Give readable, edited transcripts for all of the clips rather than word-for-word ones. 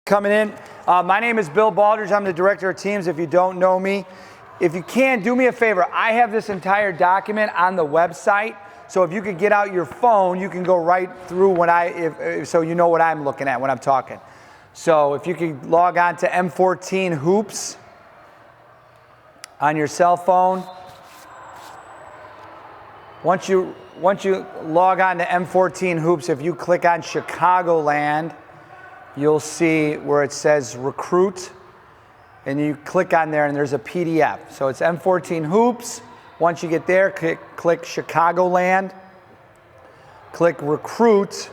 Coming in. My name is Bill Baldridge. I'm the Director of Teams if you don't know me. If you can, do me a favor. I have this entire document on the website, so if you could get out your phone, you can go right through what so you know what I'm looking at when I'm talking. So if you could log on to M-XIV Hoops on your cell phone. Once you log on to M-XIV Hoops, if you click on Chicagoland, you'll see where it says recruit, and you click on there and there's a PDF. So it's M-XIV Hoops. Once you get there, click Chicagoland, click recruit,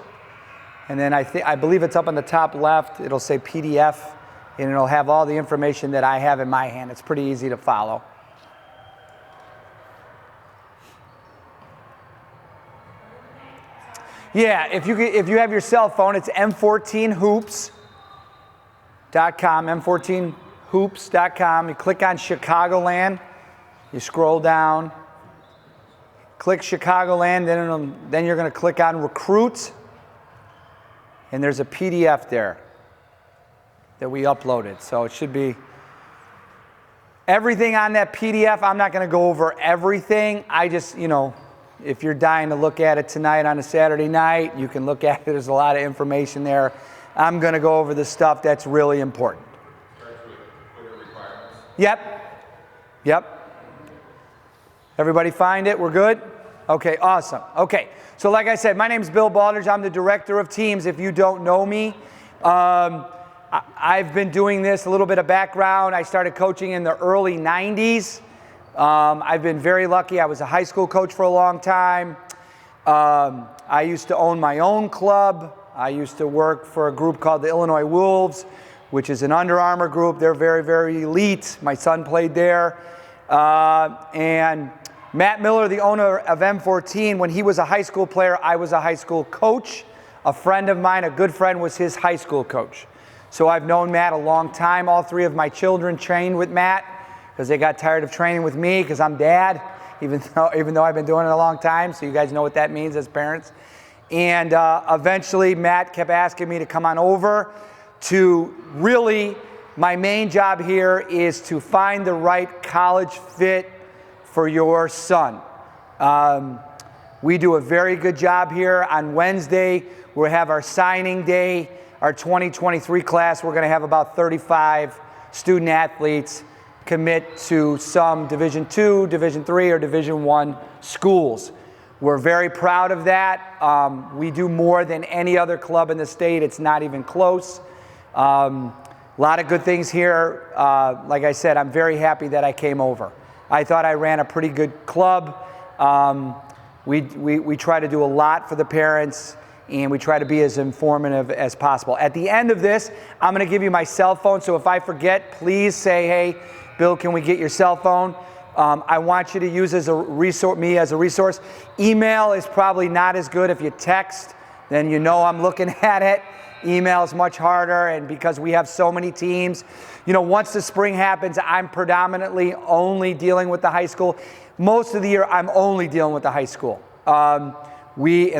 and then I believe it's up on the top left. It'll say PDF, and it'll have all the information that I have in my hand. It's pretty easy to follow. Yeah, if you have your cell phone, it's M14hoops.com, M14hoops.com. You click on Chicagoland, you scroll down, click Chicagoland, then you're going to click on Recruit, and there's a PDF there that we uploaded. So it should be everything on that PDF. I'm not going to go over everything. I just, if you're dying to look at it tonight on a Saturday night, you can look at it. There's a lot of information there. I'm going to go over the stuff that's really important. Starts with requirements. Yep. Everybody find it? We're good? Okay, awesome. Okay, so like I said, my name's Bill Baldridge. I'm the Director of Teams if you don't know me. I've been doing this, a little bit of background. I started coaching in the early 90s. I've been very lucky. I was a high school coach for a long time. I used to own my own club. I used to work for a group called the Illinois Wolves, which is an Under Armour group. They're very, very elite. My son played there. And Matt Miller, the owner of M-XIV, when he was a high school player, I was a high school coach. A friend of mine, a good friend, was his high school coach. So I've known Matt a long time. All three of my children trained with Matt, because they got tired of training with me because I'm dad, even though I've been doing it a long time, so you guys know what that means as parents. And eventually Matt kept asking me to come on over to really, my main job here is to find the right college fit for your son. We do a very good job here. On Wednesday, we'll have our signing day, our 2023 class. We're gonna have about 35 student athletes commit to some Division II, Division III, or Division I schools. We're very proud of that. We do more than any other club in the state. It's not even close. A lot of good things here. Like I said, I'm very happy that I came over. I thought I ran a pretty good club. We try to do a lot for the parents, and we try to be as informative as possible. At the end of this, I'm going to give you my cell phone, so if I forget, please say, hey, Bill, can we get your cell phone? I want you to use me as a resource. Email is probably not as good. If you text, then you know I'm looking at it. Email is much harder, and because we have so many teams, once the spring happens, I'm predominantly only dealing with the high school. Most of the year, I'm only dealing with the high school. And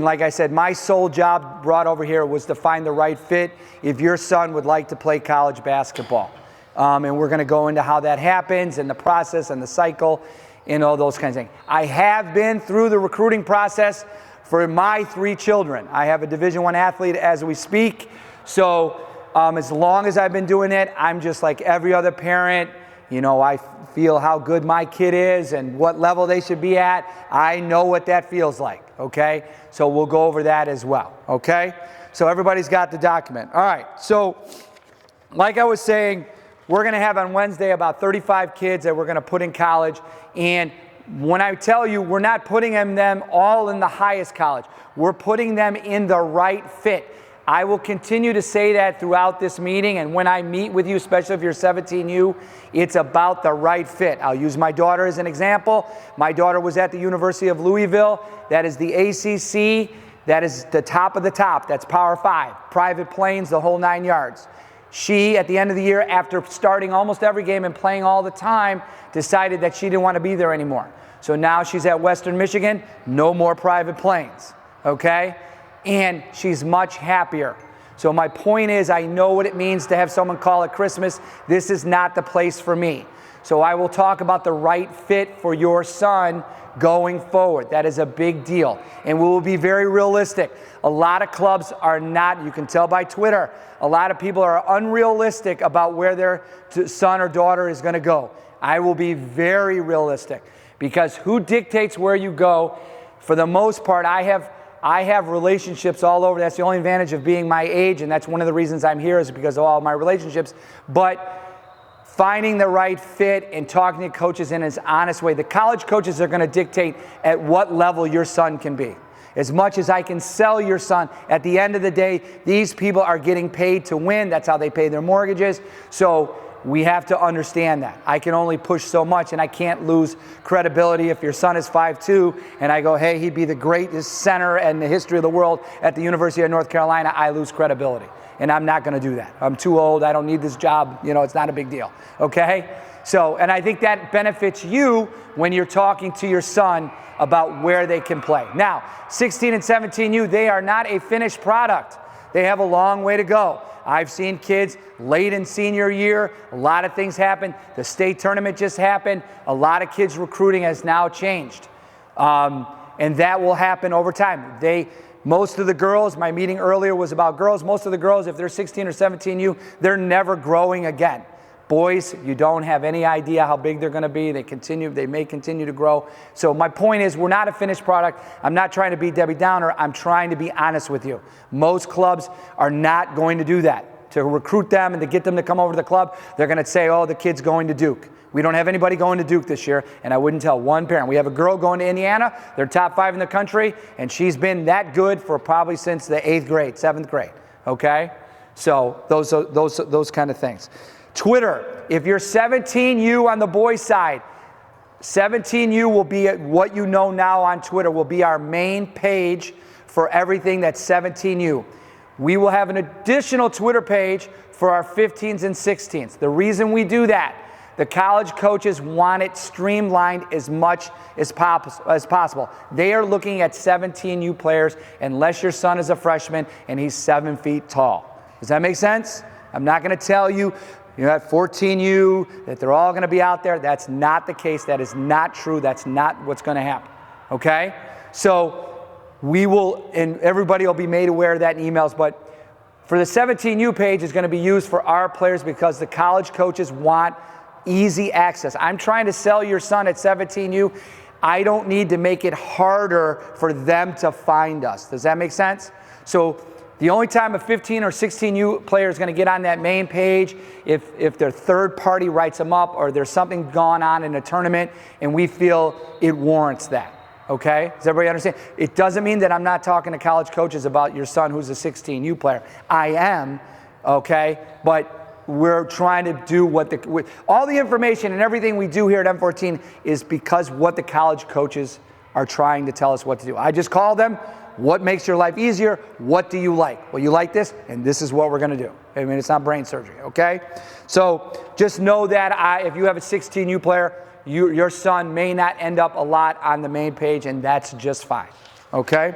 like I said, my sole job brought over here was to find the right fit if your son would like to play college basketball. And we're going to go into how that happens and the process and the cycle and all those kinds of things. I have been through the recruiting process for my 3 children. I have a Division I athlete as we speak. So as long as I've been doing it, I'm just like every other parent. I feel how good my kid is and what level they should be at. I know what that feels like, okay? So we'll go over that as well, okay? So everybody's got the document. All right, so like I was saying, we're going to have on Wednesday about 35 kids that we're going to put in college. And when I tell you we're not putting them all in the highest college, we're putting them in the right fit. I will continue to say that throughout this meeting. And when I meet with you, especially if you're 17U, it's about the right fit. I'll use my daughter as an example. My daughter was at the University of Louisville. That is the ACC. That is the top of the top. That's Power 5. Private planes, the whole 9 yards. She, at the end of the year, after starting almost every game and playing all the time, decided that she didn't want to be there anymore. So now she's at Western Michigan, no more private planes, okay? And she's much happier. So my point is, I know what it means to have someone call at Christmas. This is not the place for me. So I will talk about the right fit for your son going forward. That is a big deal. And we will be very realistic. A lot of clubs are not, you can tell by Twitter, a lot of people are unrealistic about where their son or daughter is going to go. I will be very realistic, because who dictates where you go? For the most part, I have relationships all over. That's the only advantage of being my age, and that's one of the reasons I'm here, is because of all of my relationships. But finding the right fit and talking to coaches in an honest way. The college coaches are going to dictate at what level your son can be. As much as I can sell your son, at the end of the day, these people are getting paid to win. That's how they pay their mortgages. So we have to understand that. I can only push so much, and I can't lose credibility if your son is 5'2", and I go, hey, he'd be the greatest center in the history of the world at the University of North Carolina. I lose credibility, and I'm not going to do that. I'm too old. I don't need this job. You know, it's not a big deal, okay? So, and I think that benefits you when you're talking to your son about where they can play. Now, 16 and 17U, they are not a finished product. They have a long way to go. I've seen kids late in senior year. A lot of things happen. The state tournament just happened. A lot of kids' recruiting has now changed. And that will happen over time. Most of the girls, my meeting earlier was about girls. Most of the girls, if they're 16 or 17U, they're never growing again. Boys, you don't have any idea how big they're going to be. They may continue to grow. So my point is, we're not a finished product. I'm not trying to be Debbie Downer. I'm trying to be honest with you. Most clubs are not going to do that. To recruit them and to get them to come over to the club, they're going to say, oh, the kid's going to Duke. We don't have anybody going to Duke this year, and I wouldn't tell one parent. We have a girl going to Indiana. They're top 5 in the country, and she's been that good for probably since the 8th grade, 7th grade, okay? So those kind of things. Twitter, if you're 17U on the boys' side, 17U will be what you know now on Twitter, will be our main page for everything that's 17U. We will have an additional Twitter page for our 15s and 16s. The reason we do that, the college coaches want it streamlined as much as possible. They are looking at 17U players unless your son is a freshman and he's 7 feet tall. Does that make sense? I'm not going to tell you, you know, at 14U, that they're all going to be out there. That's not the case. That is not true. That's not what's going to happen, okay? So we will, and everybody will be made aware of that in emails, but for the 17U page is going to be used for our players because the college coaches want easy access. I'm trying to sell your son at 17U. I don't need to make it harder for them to find us. Does that make sense? So the only time a 15 or 16U player is going to get on that main page if their third party writes them up or there's something going on in a tournament and we feel it warrants that. Okay? Does everybody understand? It doesn't mean that I'm not talking to college coaches about your son who's a 16U player. I am, okay? But we're trying to do all the information and everything we do here at M14 is because what the college coaches are trying to tell us what to do. I just call them. What makes your life easier? What do you like? Well, you like this, and this is what we're going to do. I mean, it's not brain surgery, okay? So just know that if you have a 16U player, your son may not end up a lot on the main page, and that's just fine, okay?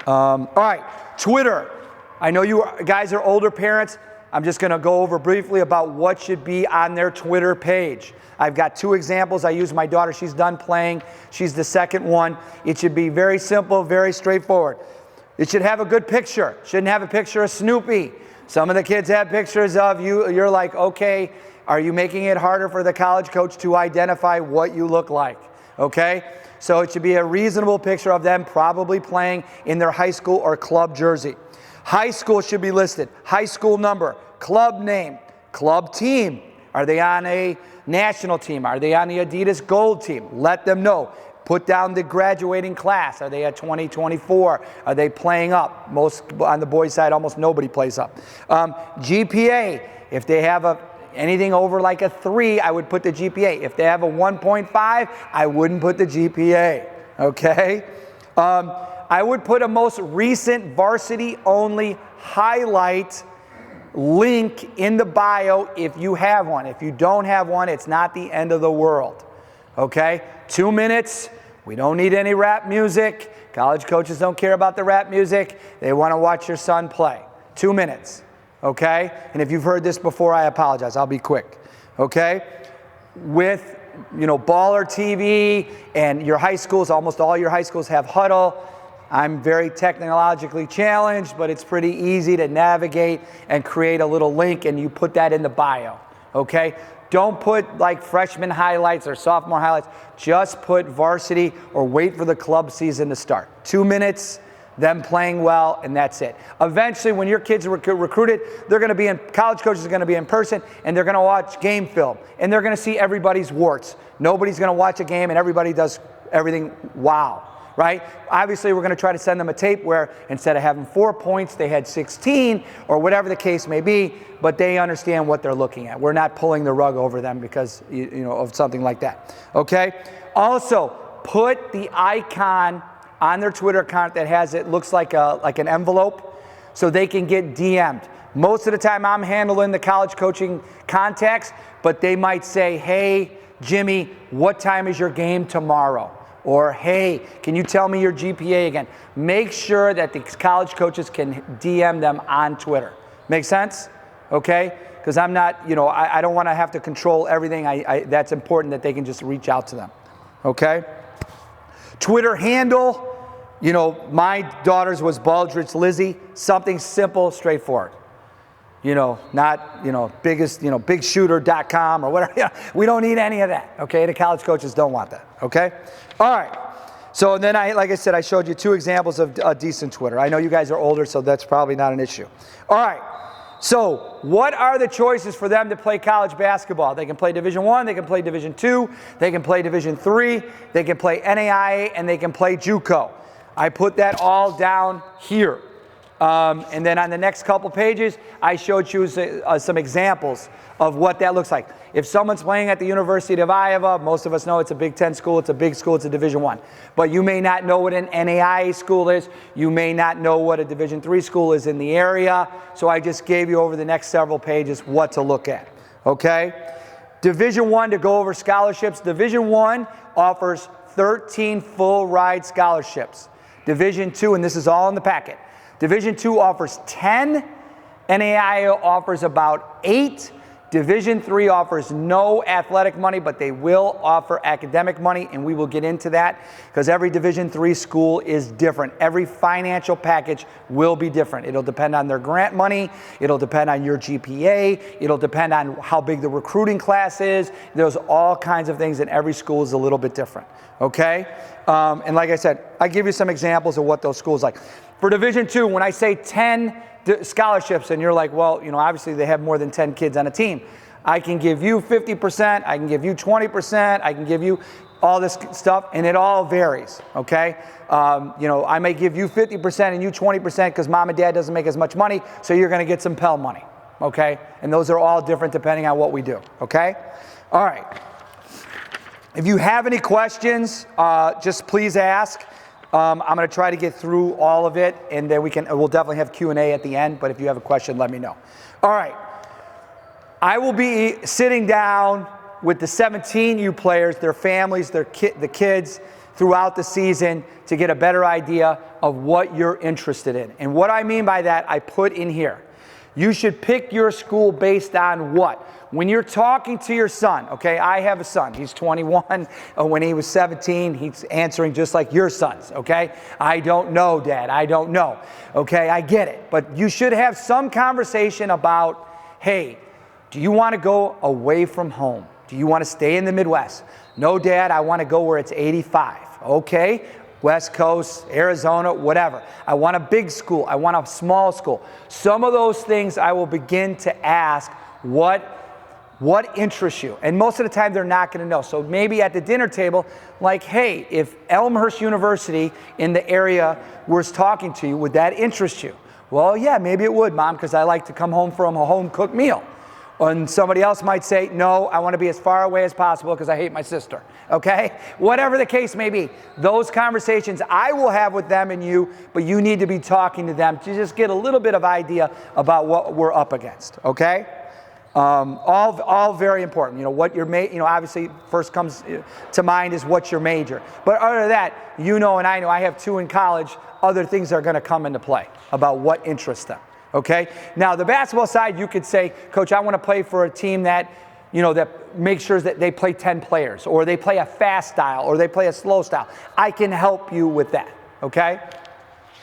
All right, Twitter. I know you guys are older parents. I'm just going to go over briefly about what should be on their Twitter page. I've got 2 examples. I use my daughter. She's done playing. She's the second one. It should be very simple, very straightforward. It should have a good picture. Shouldn't have a picture of Snoopy. Some of the kids have pictures of you. You're like, okay, are you making it harder for the college coach to identify what you look like? Okay? So it should be a reasonable picture of them probably playing in their high school or club jersey. High school should be listed. High school number, club name, club team. Are they on a national team? Are they on the Adidas Gold team? Let them know. Put down the graduating class. Are they at 2024? Are they playing up? Most on the boys' side, almost nobody plays up. GPA, if they have anything over like a 3, I would put the GPA. If they have a 1.5, I wouldn't put the GPA. Okay? I would put a most recent varsity-only highlight link in the bio if you have one. If you don't have one, it's not the end of the world. Okay? 2 minutes. We don't need any rap music. College coaches don't care about the rap music. They want to watch your son play. 2 minutes, okay? And if you've heard this before, I apologize. I'll be quick, okay? With, Baller TV and your high schools, almost all your high schools have Huddle. I'm very technologically challenged, but it's pretty easy to navigate and create a little link, and you put that in the bio, okay? Don't put like freshman highlights or sophomore highlights. Just put varsity or wait for the club season to start. 2 minutes, them playing well, and that's it. Eventually, when your kids are recruited, college coaches are going to be in person, and they're going to watch game film, and they're going to see everybody's warts. Nobody's going to watch a game, and everybody does everything wow, right? Obviously, we're going to try to send them a tape where instead of having 4 points, they had 16, or whatever the case may be, but they understand what they're looking at. We're not pulling the rug over them because, of something like that, okay? Also, put the icon on their Twitter account that looks like an envelope, so they can get DM'd. Most of the time I'm handling the college coaching contacts, but they might say, hey, Jimmy, what time is your game tomorrow? Or, hey, can you tell me your GPA again? Make sure that the college coaches can DM them on Twitter. Make sense? Okay? Because I'm not, I don't want to have to control everything. That's important that they can just reach out to them. Okay? Twitter handle, my daughter's was Baldridge Lizzie. Something simple, straightforward. Not, bigshooter.com or whatever. We don't need any of that, okay? The college coaches don't want that, okay? All right. So then like I said, I showed you 2 examples of a decent Twitter. I know you guys are older, so that's probably not an issue. All right. So what are the choices for them to play college basketball? They can play Division I, they can play Division II, they can play Division III, they can play NAIA, and they can play JUCO. I put that all down here. And then on the next couple pages, I showed you some examples of what that looks like. If someone's playing at the University of Iowa, most of us know it's a Big Ten school, it's a big school, it's a Division I. But you may not know what an NAIA school is. You may not know what a Division III school is in the area. So I just gave you over the next several pages what to look at, okay? Division I, to go over scholarships. Division I offers 13 full ride scholarships. Division II, and this is all in the packet. Division II offers 10. NAIA offers about 8. Division III offers no athletic money, but they will offer academic money, and we will get into that because every Division III school is different. Every financial package will be different. It'll depend on their grant money. It'll depend on your GPA. It'll depend on how big the recruiting class is. There's all kinds of things, and every school is a little bit different, okay? And like I said, I give you some examples of what those schools like. For Division II, when I say 10 scholarships, and you're like, well, obviously they have more than 10 kids on a team. I can give you 50%, I can give you 20%, I can give you all this stuff, and it all varies, okay? I may give you 50% and you 20% because mom and dad doesn't make as much money, so you're gonna get some Pell money, okay? And those are all different depending on what we do, okay? All right. If you have any questions, just please ask. I'm going to try to get through all of it, and then we'll definitely have Q&A at the end, but if you have a question, let me know. All right. I will be sitting down with the 17U players, their families, the kids, throughout the season to get a better idea of what you're interested in. And what I mean by that, I put in here. You should pick your school based on what? When you're talking to your son, okay, I have a son, he's 21. When he was 17, he's answering just like your sons, okay? I don't know, Dad, I don't know. Okay, I get it. But you should have some conversation about, hey, do you want to go away from home? Do you want to stay in the Midwest? No, Dad, I want to go where it's 85. Okay, West Coast, Arizona, whatever. I want a big school. I want a small school. Some of those things I will begin to ask, what interests you? And most of the time they're not going to know. So maybe at the dinner table, like, hey, if Elmhurst University in the area was talking to you, would that interest you? Well, yeah, maybe it would, Mom, because I like to come home from a home-cooked meal. And somebody else might say, no, I want to be as far away as possible because I hate my sister, okay? Whatever the case may be, those conversations I will have with them and you, but you need to be talking to them to just get a little bit of idea about what we're up against, okay? All very important. What your obviously first comes to mind is what's your major. But other than that, and I know I have 2 in college, other things are going to come into play about what interests them. okay? Now, the basketball side, you could say, Coach, I want to play for a team that, that makes sure that they play 10 players, or they play a fast style, or they play a slow style. I can help you with that, okay?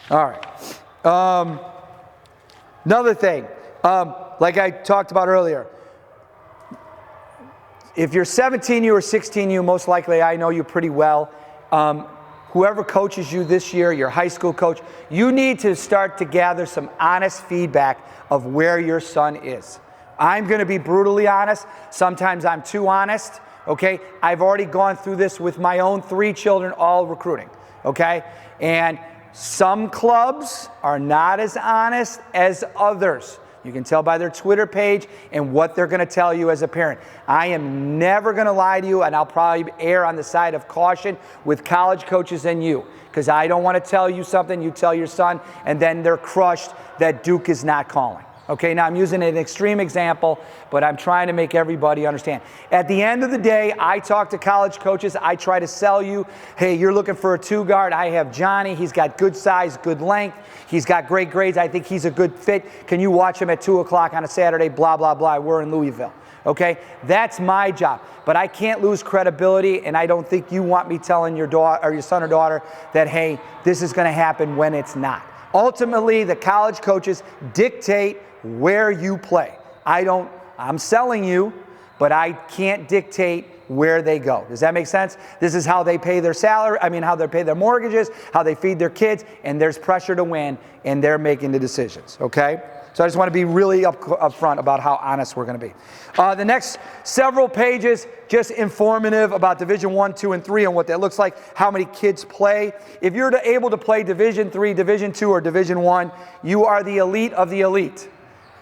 All right. Another thing, like I talked about earlier, if you're 17U or 16U, most likely I know you pretty well. Whoever coaches you this year, your high school coach, you need to start to gather some honest feedback of where your son is. I'm going to be brutally honest. Sometimes I'm too honest, okay? I've already gone through this with my own 3 children, all recruiting, okay? And some clubs are not as honest as others. You can tell by their Twitter page and what they're going to tell you as a parent. I am never going to lie to you, and I'll probably err on the side of caution with college coaches and you, because I don't want to tell you something, you tell your son, and then they're crushed that Duke is not calling. Okay, now I'm using an extreme example, but I'm trying to make everybody understand. At the end of the day, I talk to college coaches. I try to sell you, hey, you're looking for a 2-guard. I have Johnny. He's got good size, good length. He's got great grades. I think he's a good fit. Can you watch him at 2 o'clock on a Saturday? Blah, blah, blah. We're in Louisville. Okay, that's my job. But I can't lose credibility, and I don't think you want me telling your daughter or your son or daughter that, hey, this is going to happen when it's not. Ultimately, the college coaches dictate where you play. I'm selling you, but I can't dictate where they go. Does that make sense? This is how they pay their salary, how they pay their mortgages, how they feed their kids, and there's pressure to win, and they're making the decisions, okay? So I just want to be really upfront about how honest we're going to be. The next several pages, just informative about Division I, II, and III and what that looks like, how many kids play. If you're able to play Division III, Division II, or Division I, you are the elite of the elite.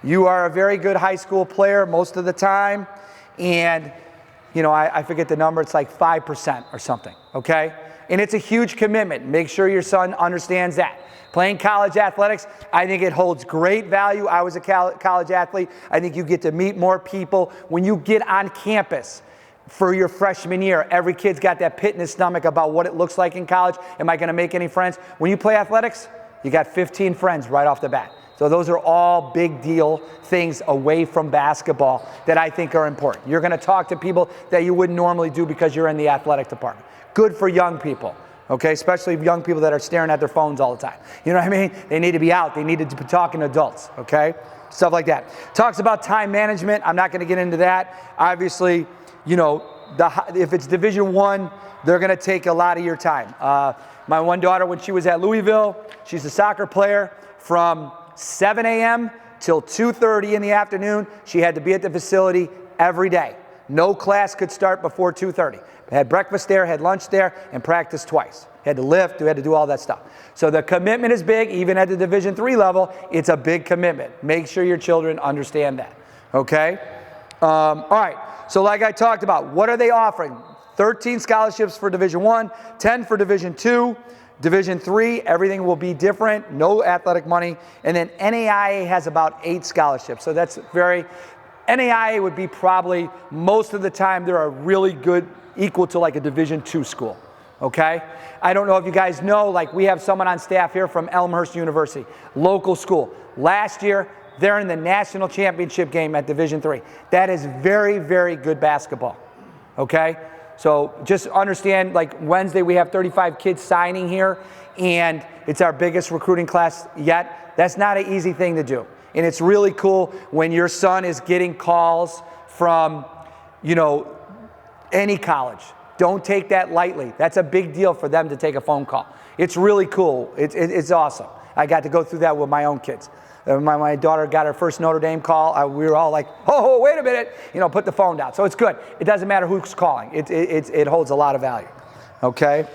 You are a very good high school player most of the time, and I forget the number, it's like 5% or something, okay? And it's a huge commitment. Make sure your son understands that. Playing college athletics, I think it holds great value. I was a college athlete. I think you get to meet more people. When you get on campus for your freshman year, every kid's got that pit in his stomach about what it looks like in college. Am I going to make any friends? When you play athletics, you got 15 friends right off the bat. So those are all big deal things away from basketball that I think are important. You're going to talk to people that you wouldn't normally do because you're in the athletic department. Good for young people, okay? Especially young people that are staring at their phones all the time. You know what I mean? They need to be out. They need to be talking to adults, okay? Stuff like that. Talks about time management. I'm not going to get into that. Obviously, if it's Division I, they're going to take a lot of your time. My one daughter, when she was at Louisville, she's a soccer player, from 7 a.m. till 2:30 in the afternoon, she had to be at the facility every day. No class could start before 2:30. Had breakfast there, had lunch there, and practiced twice. Had to lift, had to do all that stuff. So the commitment is big. Even at the Division III level, it's a big commitment. Make sure your children understand that, okay? All right, so like I talked about, what are they offering? 13 scholarships for Division I, 10 for Division II. Division III, everything will be different, no athletic money. And then NAIA has about 8 scholarships. So that's NAIA would be probably, most of the time, they're a really good, equal to like a Division II school, okay? I don't know if you guys know, like we have someone on staff here from Elmhurst University, local school. Last year, they're in the national championship game at Division III. That is very, very good basketball, okay? So just understand, like Wednesday we have 35 kids signing here, and it's our biggest recruiting class yet. That's not an easy thing to do. And it's really cool when your son is getting calls from, any college. Don't take that lightly. That's a big deal for them to take a phone call. It's really cool. It's awesome. I got to go through that with my own kids. My daughter got her first Notre Dame call. We were all like, oh, wait a minute, put the phone down. So it's good. It doesn't matter who's calling. It holds a lot of value, okay?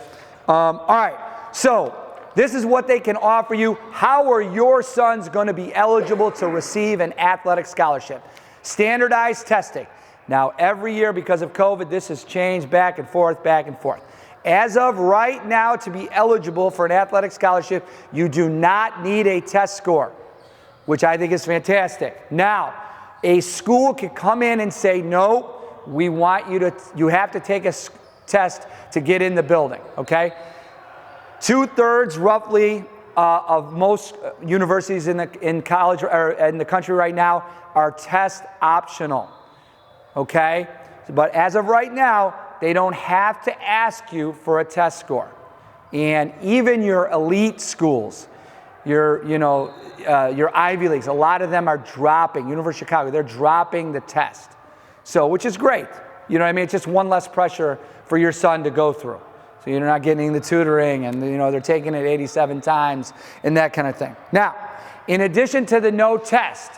All right, so this is what they can offer you. How are your sons going to be eligible to receive an athletic scholarship? Standardized testing. Now, every year because of COVID, this has changed back and forth, back and forth. As of right now, to be eligible for an athletic scholarship, you do not need a test score, which I think is fantastic. Now, a school can come in and say, no, we want you have to take a test to get in the building, okay? 2/3 roughly of most universities in college or in the country right now are test optional, okay? But as of right now, they don't have to ask you for a test score. And even your elite schools, your Ivy Leagues, a lot of them are dropping, University of Chicago, they're dropping the test. So, which is great. You know what I mean? It's just one less pressure for your son to go through. So you're not getting the tutoring and, they're taking it 87 times and that kind of thing. Now, in addition to the no test,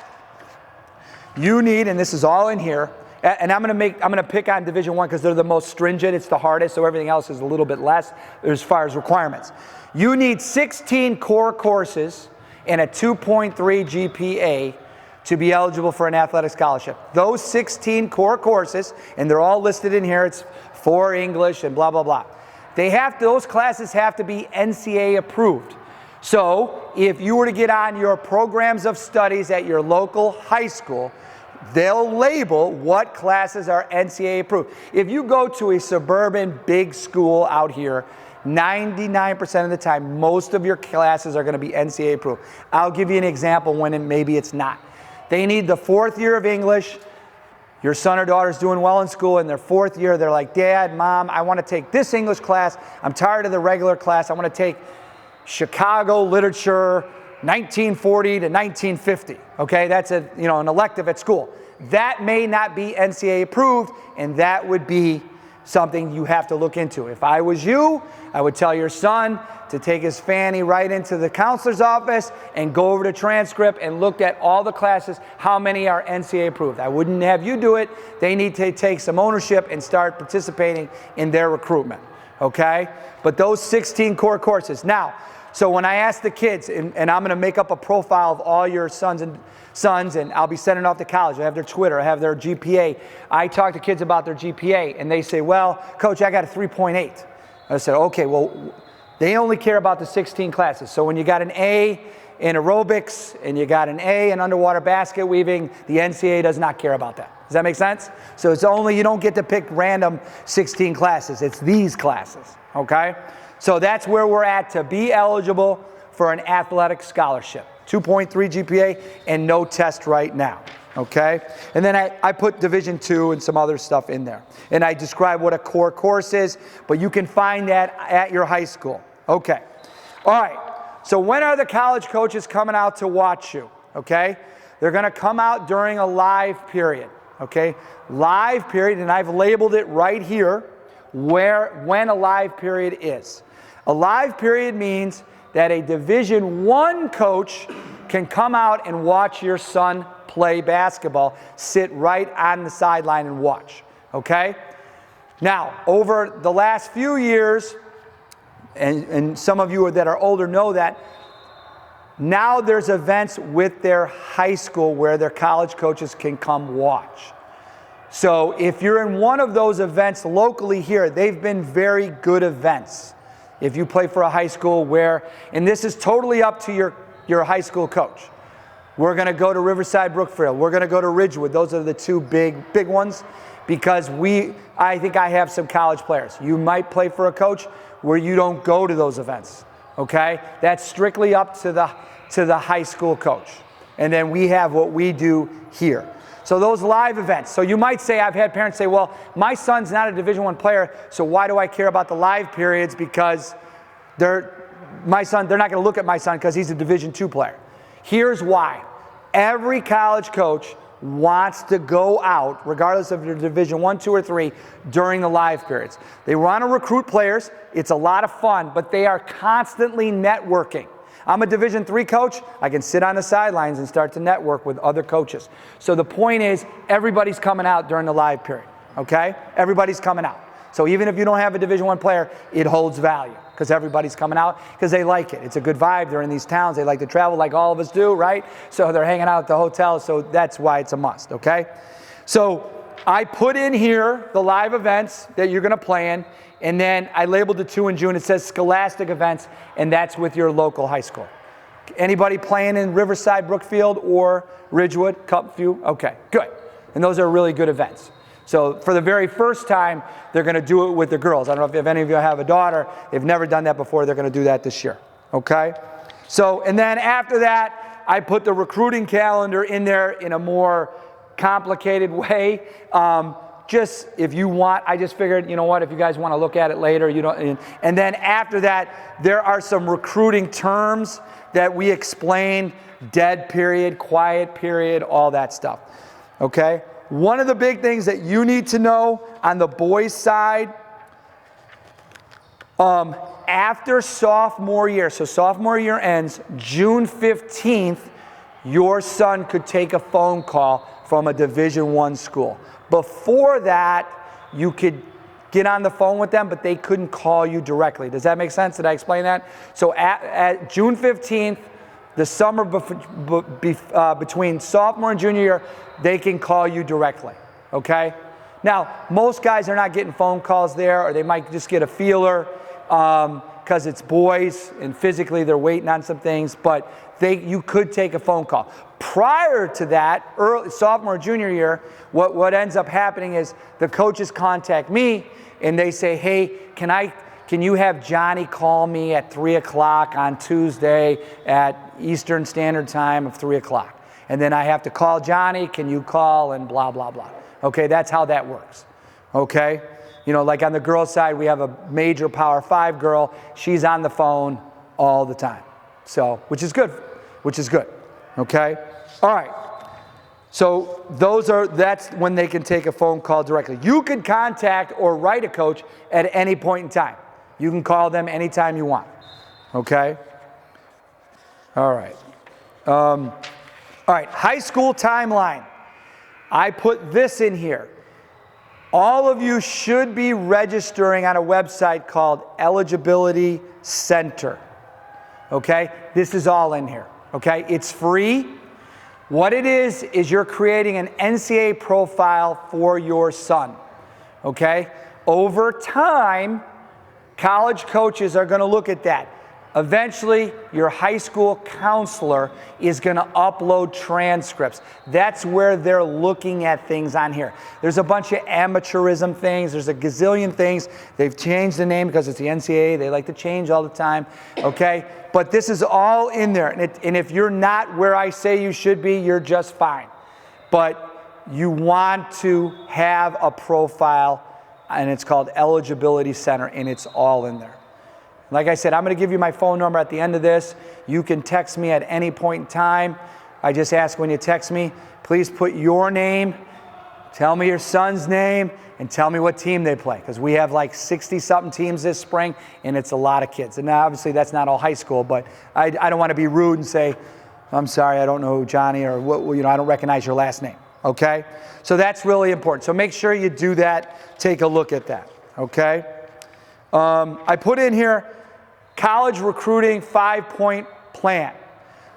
you need, and this is all in here, and I'm going to pick on Division I because they're the most stringent, it's the hardest, so everything else is a little bit less as far as requirements. You need 16 core courses and a 2.3 GPA to be eligible for an athletic scholarship. Those 16 core courses, and they're all listed in here, it's for English and blah, blah, blah. Those classes have to be NCAA approved. So if you were to get on your programs of studies at your local high school, they'll label what classes are NCAA approved. If you go to a suburban big school out here, 99% of the time, most of your classes are going to be NCAA approved. I'll give you an example when maybe it's not. They need the 4th year of English. Your son or daughter's doing well in school in their 4th year. They're like, Dad, Mom, I want to take this English class. I'm tired of the regular class. I want to take Chicago literature 1940 to 1950. Okay, that's an elective at school. That may not be NCAA approved, and that would be something you have to look into. If I was you, I would tell your son to take his fanny right into the counselor's office and go over the transcript and look at all the classes, how many are NCAA approved. I wouldn't have you do it. They need to take some ownership and start participating in their recruitment, okay? But those 16 core courses. Now, so when I ask the kids, and I'm going to make up a profile of all your sons, and I'll be sending off to college. I have their Twitter. I have their GPA. I talk to kids about their GPA, and they say, well, Coach, I got a 3.8. I said, okay, well, they only care about the 16 classes. So when you got an A in aerobics and you got an A in underwater basket weaving, the NCAA does not care about that. Does that make sense? So it's only, you don't get to pick random 16 classes. It's these classes, okay? So that's where we're at to be eligible for an athletic scholarship. 2.3 GPA and no test right now, okay? And then I put Division II and some other stuff in there. And I describe what a core course is, but you can find that at your high school. Okay. All right. So when are the college coaches coming out to watch you? Okay? They're going to come out during a live period. Okay? Live period, and I've labeled it right here when a live period is. A live period means that a Division I coach can come out and watch your son play basketball, sit right on the sideline and watch, okay? Now, over the last few years, and some of you that are older know that, now there's events with their high school where their college coaches can come watch. So if you're in one of those events locally here, they've been very good events. If you play for a high school where, and this is totally up to your high school coach. We're going to go to Riverside Brookfield. We're going to go to Ridgewood. Those are the two big ones because I think I have some college players. You might play for a coach where you don't go to those events, okay? That's strictly up to the high school coach. And then we have what we do here. So those live events. So you might say, I've had parents say, well, my son's not a Division I player, so why do I care about the live periods? Because they're not going to look at my son because he's a Division II player. Here's why. Every college coach wants to go out, regardless of your Division I, II, or III, during the live periods. They want to recruit players. It's a lot of fun, but they are constantly networking. I'm a Division III coach. I can sit on the sidelines and start to network with other coaches. So the point is, everybody's coming out during the live period, okay? Everybody's coming out. So even if you don't have a Division I player, it holds value because everybody's coming out because they like it. It's a good vibe. They're in these towns. They like to travel like all of us do, right? So they're hanging out at the hotel, so that's why it's a must, okay? So I put in here the live events that you're going to play in, and then I labeled the 2 in June. It says scholastic events, and that's with your local high school. Anybody playing in Riverside, Brookfield, or Ridgewood? Couple few? Okay, good. And those are really good events. So for the very first time, they're going to do it with the girls. I don't know if any of you have a daughter. They've never done that before. They're going to do that this year. Okay? So, and then after that, I put the recruiting calendar in there in a more complicated way. Just if you want, I just figured, you know what, if you guys want to look at it later, you don't. And then after that, there are some recruiting terms that we explain: dead period, quiet period, all that stuff. Okay? One of the big things that you need to know on the boys' side, after sophomore year, so sophomore year ends June 15th, your son could take a phone call from a Division I school. Before that, you could get on the phone with them, but they couldn't call you directly. Does that make sense? Did I explain that? So at June 15th, the summer between sophomore and junior year, they can call you directly, okay? Now, most guys are not getting phone calls there, or they might just get a feeler because it's boys and physically they're waiting on some things, but you could take a phone call. Prior to that, early sophomore, junior year, what ends up happening is the coaches contact me and they say, hey, can you have Johnny call me at 3 o'clock on Tuesday at Eastern Standard Time of 3 o'clock? And then I have to call Johnny, can you call, and blah, blah, blah. Okay, that's how that works. Okay? You know, like on the girls' side, we have a major Power 5 girl. She's on the phone all the time. So, which is good. Okay? All right. So that's when they can take a phone call directly. You can contact or write a coach at any point in time. You can call them anytime you want. Okay? All right. All right, high school timeline. I put this in here. All of you should be registering on a website called Eligibility Center. Okay? This is all in here. Okay? It's free. What it is you're creating an NCAA profile for your son. Okay? Over time, college coaches are going to look at that. Eventually, your high school counselor is going to upload transcripts. That's where they're looking at things on here. There's a bunch of amateurism things. There's a gazillion things. They've changed the name because it's the NCAA. They like to change all the time, okay? But this is all in there. And if you're not where I say you should be, you're just fine. But you want to have a profile, and it's called Eligibility Center, and it's all in there. Like I said, I'm going to give you my phone number at the end of this. You can text me at any point in time. I just ask when you text me, please put your name, tell me your son's name, and tell me what team they play. Because we have like 60-something teams this spring, and it's a lot of kids. And obviously that's not all high school, but I don't want to be rude and say, I'm sorry, I don't know Johnny, or I don't recognize your last name. Okay? So that's really important. So make sure you do that. Take a look at that. Okay? I put in here college recruiting 5-point plan,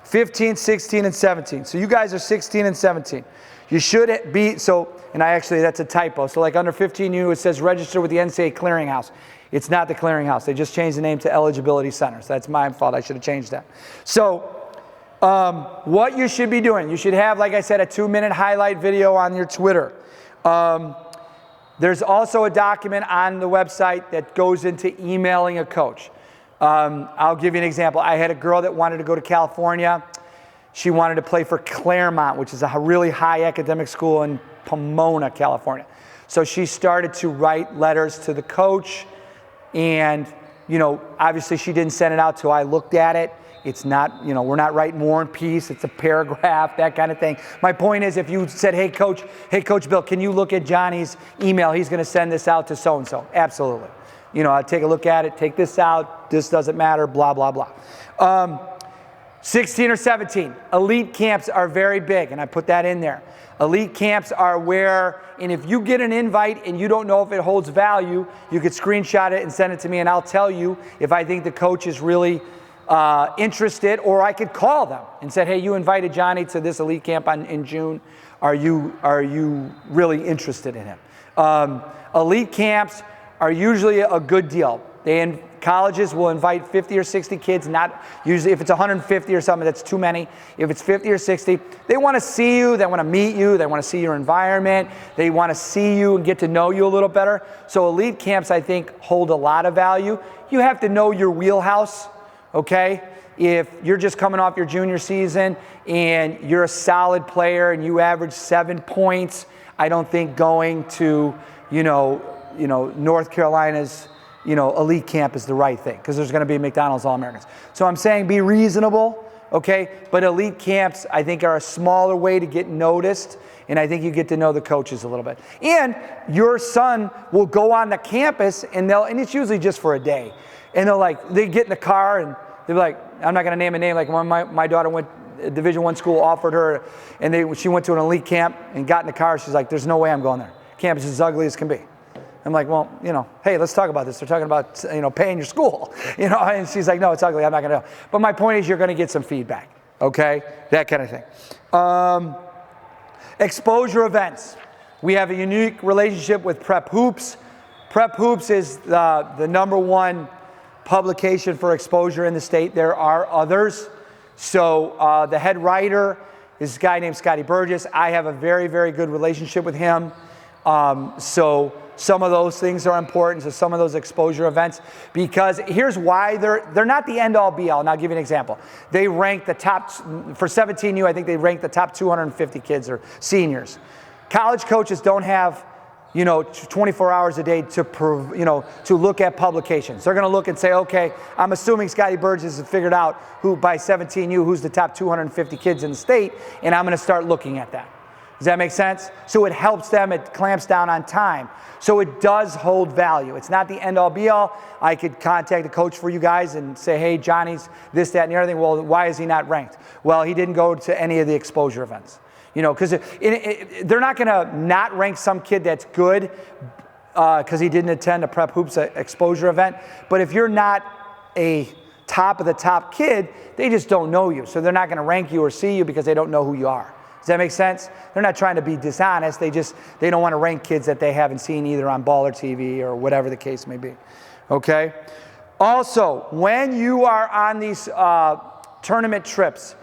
15, 16, and 17. So you guys are 16 and 17. You should be, that's a typo. So like under 15U, it says register with the NCAA Clearinghouse. It's not the Clearinghouse. They just changed the name to Eligibility Center. So that's my fault. I should have changed that. So what you should be doing, you should have, like I said, a 2-minute highlight video on your Twitter. There's also a document on the website that goes into emailing a coach. I'll give you an example. I had a girl that wanted to go to California. She wanted to play for Claremont, which is a really high academic school in Pomona, California. So she started to write letters to the coach, and obviously she didn't send it out till I looked at it. It's not, we're not writing War and Peace. It's a paragraph, that kind of thing. My point is, if you said, hey, Coach Bill, can you look at Johnny's email? He's going to send this out to so-and-so. Absolutely. I'll take a look at it, take this out, this doesn't matter, blah, blah, blah. 16 or 17, elite camps are very big, and I put that in there. Elite camps are where, and if you get an invite and you don't know if it holds value, you could screenshot it and send it to me, and I'll tell you if I think the coach is really interested, or I could call them and say, hey, you invited Johnny to this elite camp in June. Are you really interested in him? Elite camps are usually a good deal. Colleges will invite 50 or 60 kids, not usually. If it's 150 or something, that's too many. If it's 50 or 60, they want to see you, they want to meet you, they want to see your environment, they want to see you and get to know you a little better. So elite camps, I think, hold a lot of value. You have to know your wheelhouse, okay? if you're just coming off your junior season and you're a solid player and you average 7 points, I don't think going to, North Carolina's, elite camp is the right thing, because there's going to be McDonald's All-Americans. So I'm saying be reasonable, okay? But elite camps, I think, are a smaller way to get noticed, and I think you get to know the coaches a little bit. And your son will go on the campus, and it's usually just for a day. And they get in the car, and they're like, I'm not going to name a name, like when my daughter went, Division I school offered her, and she went to an elite camp and got in the car. She's like, there's no way I'm going there. Campus is as ugly as can be. I'm like, well, hey, let's talk about this. They're talking about, paying your school, and she's like, no, it's ugly. I'm not going to go. But my point is, you're going to get some feedback, okay? That kind of thing. Exposure events. We have a unique relationship with Prep Hoops. Prep Hoops is the #1 publication for exposure in the state. There are others. So the head writer is a guy named Scotty Burgess. I have a very, very good relationship with him. So some of those things are important, so some of those exposure events, because here's why they're not the end-all be-all, and I'll give you an example. They rank the top, for 17U, I think they rank the top 250 kids or seniors. College coaches don't have 24 hours a day to look at publications. They're going to look and say, okay, I'm assuming Scotty Burgess has figured out who by 17U, who's the top 250 kids in the state, and I'm going to start looking at that. Does that make sense? So it helps them, it clamps down on time. So it does hold value. It's not the end-all be-all. I could contact the coach for you guys and say, hey, Johnny's this, that, and the other thing. Well, why is he not ranked? Well, he didn't go to any of the exposure events. Because they're not going to not rank some kid that's good because he didn't attend a Prep Hoops exposure event. But if you're not a top of the top kid, they just don't know you. So they're not going to rank you or see you because they don't know who you are. Does that make sense? They're not trying to be dishonest. They don't want to rank kids that they haven't seen either on Baller TV or whatever the case may be. Okay? Also, when you are on these tournament trips,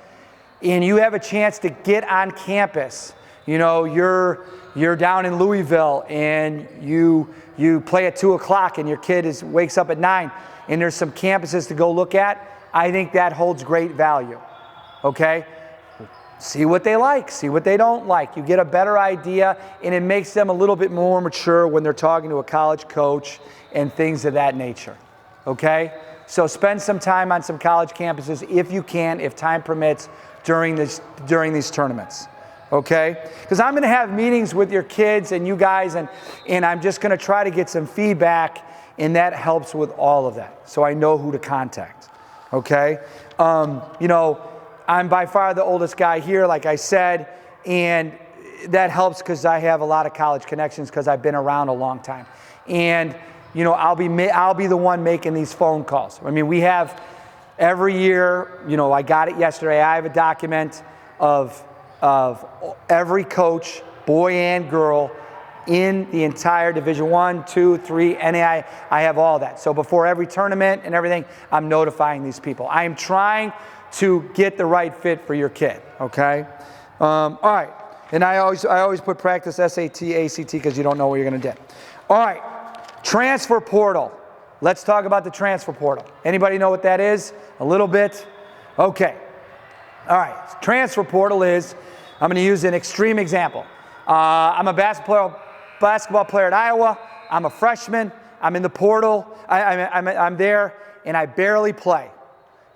and you have a chance to get on campus, you're down in Louisville and you play at 2 o'clock and your kid wakes up at 9 and there's some campuses to go look at, I think that holds great value, okay? See what they like, see what they don't like. You get a better idea, and it makes them a little bit more mature when they're talking to a college coach and things of that nature, okay? So spend some time on some college campuses if you can, if time permits, during these tournaments, okay? Because I'm going to have meetings with your kids and you guys, and I'm just going to try to get some feedback, and that helps with all of that, so I know who to contact, okay? I'm by far the oldest guy here, like I said, and that helps because I have a lot of college connections because I've been around a long time. And, I'll be the one making these phone calls. I mean, we have every year, I got it yesterday, I have a document of every coach, boy and girl, in the entire Division I, II, III, NAI. I have all that. So before every tournament and everything, I'm notifying these people. I am trying to get the right fit for your kid, okay? All right, and I always put practice SAT, ACT, because you don't know what you're going to do. All right, transfer portal. Let's talk about the transfer portal. Anybody know what that is? A little bit? Okay. All right, transfer portal is, I'm going to use an extreme example. I'm a basketball player at Iowa. I'm a freshman. I'm in the portal. I'm there, and I barely play.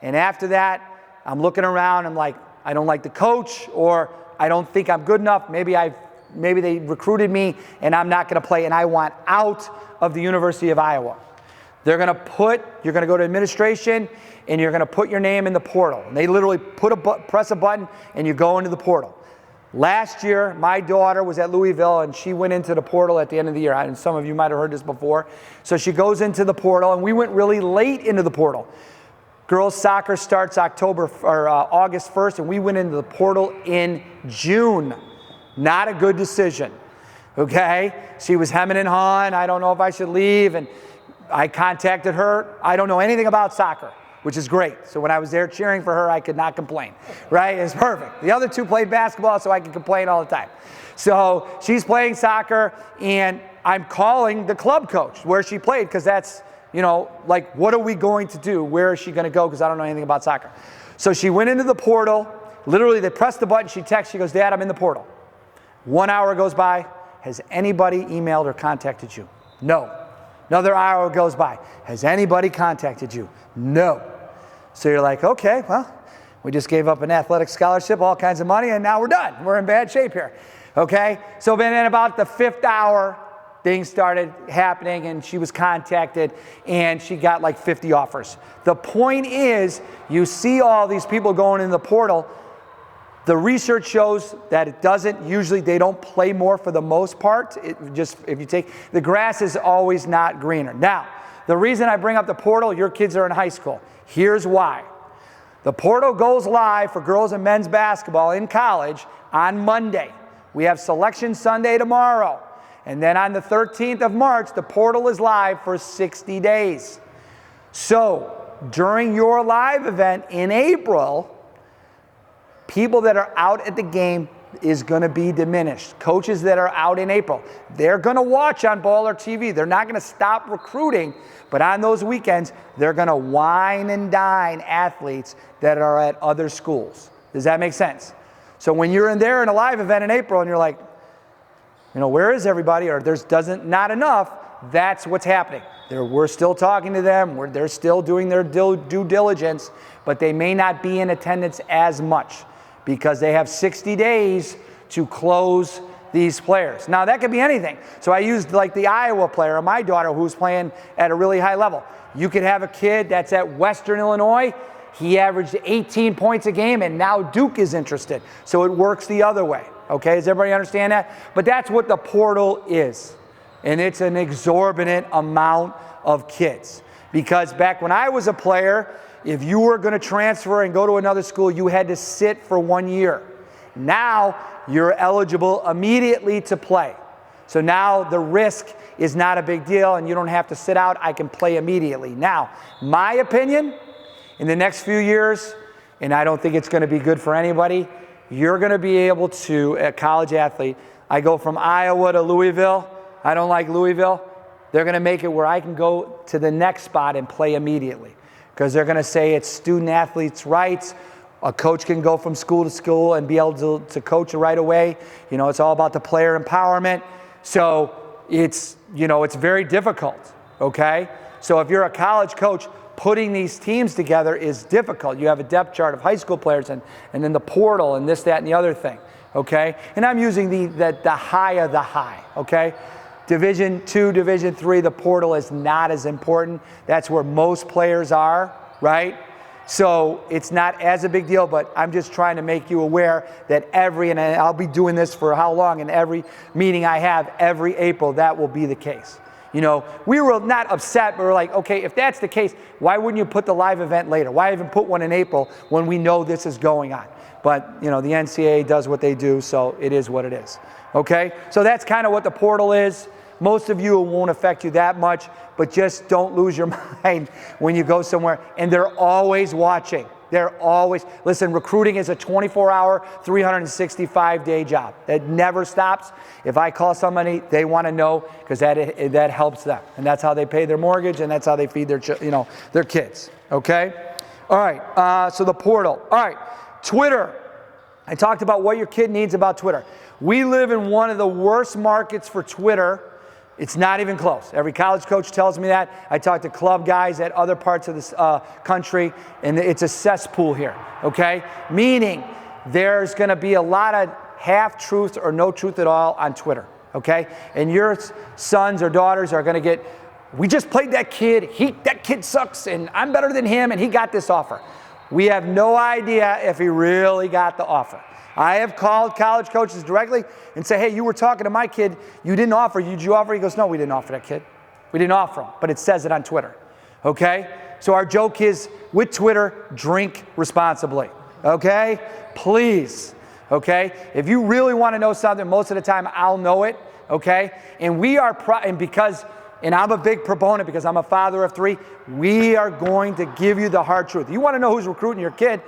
And after that, I'm looking around. I'm like, I don't like the coach, or I don't think I'm good enough. Maybe they recruited me, and I'm not going to play, and I want out of the University of Iowa. You're going to go to administration, and you're going to put your name in the portal. And they literally press a button, and you go into the portal. Last year, my daughter was at Louisville, and she went into the portal at the end of the year. And some of you might have heard this before. So she goes into the portal, and we went really late into the portal. Girls soccer starts August 1st, and we went into the portal in June. Not a good decision, okay? She was hemming and hawing. I don't know if I should leave, and I contacted her. I don't know anything about soccer, which is great. So when I was there cheering for her, I could not complain, right? It's perfect. The other two played basketball, so I could complain all the time. So she's playing soccer, and I'm calling the club coach where she played, because that's you know, like, what are we going to do? Where is she going to go? Because I don't know anything about soccer. So she went into the portal. Literally, they pressed the button. She texts. She goes, Dad, I'm in the portal. 1 hour goes by. Has anybody emailed or contacted you? No. Another hour goes by. Has anybody contacted you? No. So you're like, okay, well, we just gave up an athletic scholarship, all kinds of money, and now we're done. We're in bad shape here. Okay? So then at about the 5th hour, things started happening, and she was contacted, and she got like 50 offers. The point is, you see all these people going in the portal. The research shows that it doesn't, usually they don't play more for the most part. If you take, the grass is always not greener. Now, the reason I bring up the portal, your kids are in high school. Here's why. The portal goes live for girls and men's basketball in college on Monday. We have Selection Sunday tomorrow. And then on the 13th of March, the portal is live for 60 days. So during your live event in April, people that are out at the game is going to be diminished. Coaches that are out in April, they're going to watch on Baller TV. They're not going to stop recruiting, but on those weekends, they're going to wine and dine athletes that are at other schools. Does that make sense? So when you're in there in a live event in April and you're like, you know, where is everybody? Or there's not enough, that's what's happening. We're still talking to them. They're still doing their due diligence, but they may not be in attendance as much because they have 60 days to close these players. Now, that could be anything. So I used like the Iowa player, my daughter, who's playing at a really high level. You could have a kid that's at Western Illinois. He averaged 18 points a game, and now Duke is interested. So it works the other way. Okay, does everybody understand that? But that's what the portal is. And it's an exorbitant amount of kids. Because back when I was a player, if you were going to transfer and go to another school, you had to sit for 1 year. Now, you're eligible immediately to play. So now the risk is not a big deal, and you don't have to sit out. I can play immediately. Now, my opinion, in the next few years, and I don't think it's going to be good for anybody, you're going to be able to, a college athlete, I go from Iowa to Louisville. I don't like Louisville. They're going to make it where I can go to the next spot and play immediately because they're going to say it's student athletes' rights. A coach can go from school to school and be able to coach right away. You know, it's all about the player empowerment. So it's, you know, it's very difficult, okay? So if you're a college coach, putting these teams together is difficult. You have a depth chart of high school players and then the portal and this, that, and the other thing, okay? And I'm using the high of the high, okay? Division II, Division III, the portal is not as important. That's where most players are, right? So it's not as a big deal, but I'm just trying to make you aware that and I'll be doing this for how long, in every meeting I have every April, that will be the case. You know, we were not upset, but we're like, okay, if that's the case, why wouldn't you put the live event later? Why even put one in April when we know this is going on? But, you know, the NCAA does what they do, so it is what it is. Okay? So that's kind of what the portal is. Most of you, it won't affect you that much, but just don't lose your mind when you go somewhere. And they're always watching. They're always, listen, recruiting is a 24-hour, 365-day job. It never stops. If I call somebody, they want to know because that helps them. And that's how they pay their mortgage, and that's how they feed their kids. Okay? All right, so the portal. All right, Twitter. I talked about what your kid needs about Twitter. We live in one of the worst markets for Twitter. It's not even close. Every college coach tells me that. I talk to club guys at other parts of this country, and it's a cesspool here, okay? Meaning there's going to be a lot of half-truths or no truth at all on Twitter, okay? And your sons or daughters are going to get, we just played that kid, that kid sucks, and I'm better than him, and he got this offer. We have no idea if he really got the offer. I have called college coaches directly and say, hey, you were talking to my kid. You didn't offer. Did you offer? He goes, no, we didn't offer that kid. We didn't offer him, but it says it on Twitter. Okay? So our joke is, with Twitter, drink responsibly. Okay? Please. Okay? If you really want to know something, most of the time I'll know it. Okay? And we are, and I'm a big proponent because I'm a father of 3, we are going to give you the hard truth. You want to know who's recruiting your kid?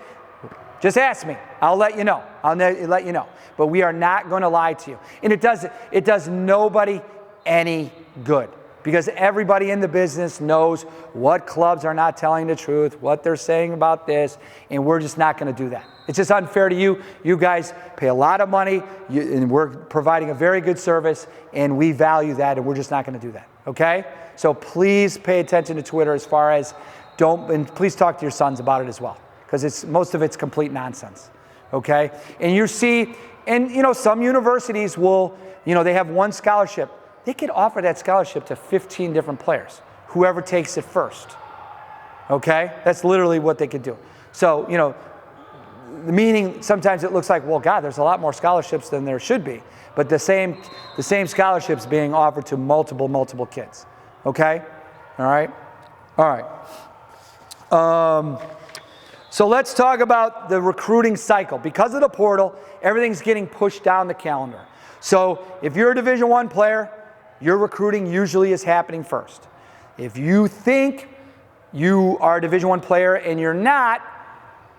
Just ask me. I'll let you know. I'll let you know. But we are not going to lie to you. And it does nobody any good. because everybody in the business knows what clubs are not telling the truth, what they're saying about this, and we're just not going to do that. It's just unfair to you. You guys pay a lot of money, and we're providing a very good service, and we value that, and we're just not going to do that, okay? So please pay attention to Twitter as far as and please talk to your sons about it as well, because most of it's complete nonsense, okay? And you see, and some universities will, they have one scholarship. They could offer that scholarship to 15 different players, whoever takes it first, okay? That's literally what they could do. So, meaning sometimes it looks like, well, God, there's a lot more scholarships than there should be, but the same scholarships being offered to multiple kids, okay? All right. So let's talk about the recruiting cycle. Because of the portal, everything's getting pushed down the calendar. So if you're a Division I player, your recruiting usually is happening first. If you think you are a Division I player and you're not,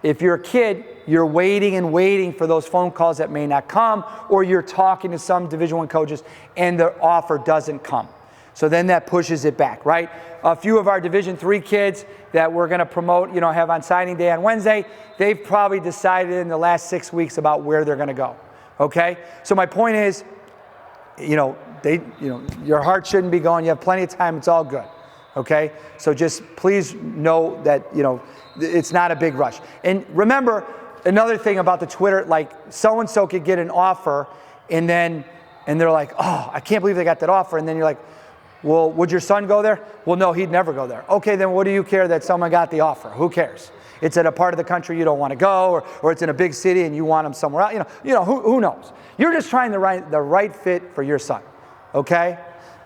if you're a kid, you're waiting and waiting for those phone calls that may not come, or you're talking to some Division I coaches and the offer doesn't come. So then that pushes it back, right? A few of our Division III kids that we're going to promote, have on signing day on Wednesday, they've probably decided in the last 6 weeks about where they're going to go, okay? So my point is, your heart shouldn't be going. You have plenty of time. It's all good, okay? So just please know that, it's not a big rush. And remember, another thing about the Twitter, like so-and-so could get an offer and they're like, oh, I can't believe they got that offer. And then you're like, well, would your son go there? Well, no, he'd never go there. Okay, then what do you care that someone got the offer? Who cares? It's at a part of the country you don't want to go, or it's in a big city and you want him somewhere else. Who knows? You're just trying the right fit for your son, okay?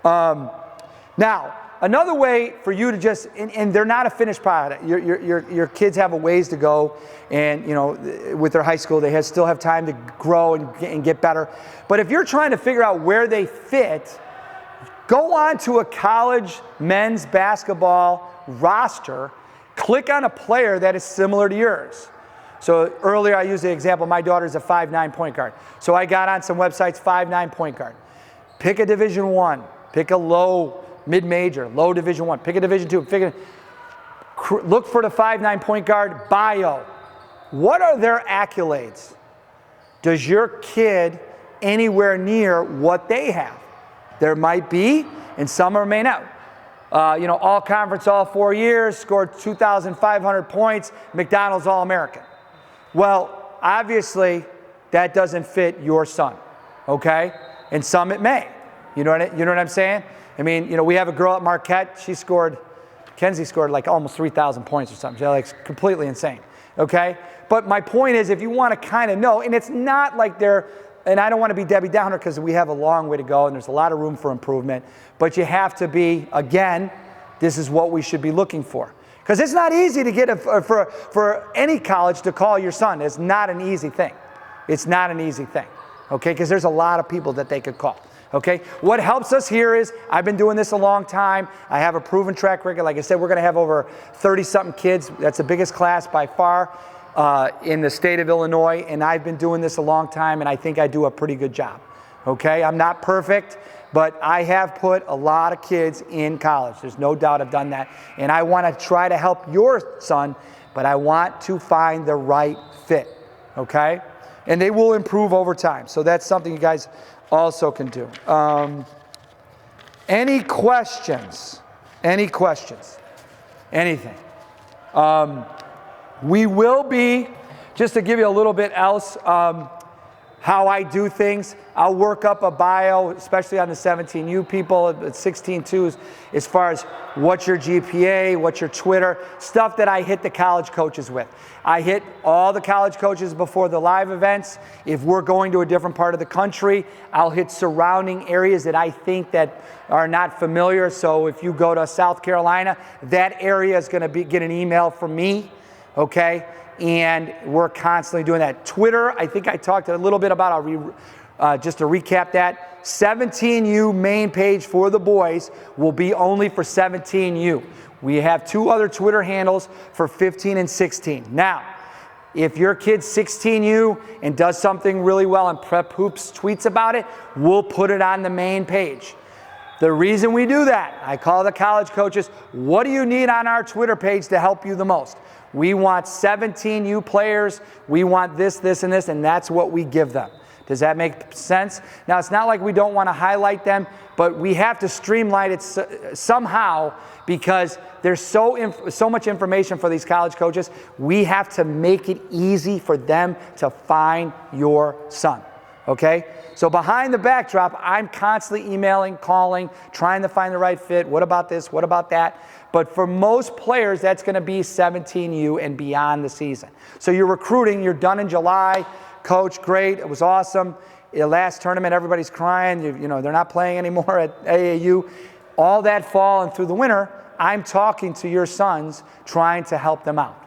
Now, another way for you to just, and they're not a finished product. Your kids have a ways to go, and with their high school, they still have time to grow and get better. But if you're trying to figure out where they fit, go on to a college men's basketball roster, click on a player that is similar to yours. So earlier I used the example, my daughter's a 5'9" point guard. So I got on some websites, 5'9" point guard. Pick a Division I, pick a low, mid-major, low Division I, pick a Division II, look for the 5'9" point guard bio. What are their accolades? Does your kid anywhere near what they have? There might be, and some may not. All conference all 4 years, scored 2,500 points, McDonald's All-American. Well, obviously, that doesn't fit your son, okay? And some it may. You know what I'm saying? I mean, we have a girl at Marquette. Kenzie scored like almost 3,000 points or something. She's like completely insane, okay? But my point is, if you want to kind of know, and it's not like and I don't want to be Debbie Downer because we have a long way to go and there's a lot of room for improvement, but you have to be, again, this is what we should be looking for. Because it's not easy to get for any college to call your son. It's not an easy thing. It's not an easy thing, okay? Because there's a lot of people that they could call, okay? What helps us here is I've been doing this a long time. I have a proven track record. Like I said, we're going to have over 30-something kids. That's the biggest class by far. In the state of Illinois, and I've been doing this a long time, and I think I do a pretty good job, okay? I'm not perfect, but I have put a lot of kids in college. There's no doubt I've done that, and I want to try to help your son, but I want to find the right fit, okay? And they will improve over time, so that's something you guys also can do. Any questions? Any questions? Anything? We will be, just to give you a little bit else, how I do things, I'll work up a bio, especially on the 17U people, at 16-2s, as far as what's your GPA, what's your Twitter, stuff that I hit the college coaches with. I hit all the college coaches before the live events. If we're going to a different part of the country, I'll hit surrounding areas that I think that are not familiar. So if you go to South Carolina, that area is going to get an email from me. Okay, and we're constantly doing that. Twitter, I think I talked a little bit about, just to recap that, 17U main page for the boys will be only for 17U. We have 2 other Twitter handles for 15 and 16. Now, if your kid's 16U and does something really well and Prep Hoops tweets about it, we'll put it on the main page. The reason we do that, I call the college coaches, what do you need on our Twitter page to help you the most? We want 17U players, we want this, this, and this, and that's what we give them. Does that make sense? Now, it's not like we don't want to highlight them, but we have to streamline it somehow because there's so much information for these college coaches. We have to make it easy for them to find your son, okay? So behind the backdrop, I'm constantly emailing, calling, trying to find the right fit. What about this? What about that? But for most players, that's going to be 17U and beyond the season. So you're recruiting, you're done in July. Coach, great, it was awesome. The last tournament, everybody's crying. You know, they're not playing anymore at AAU. All that fall and through the winter, I'm talking to your sons, trying to help them out.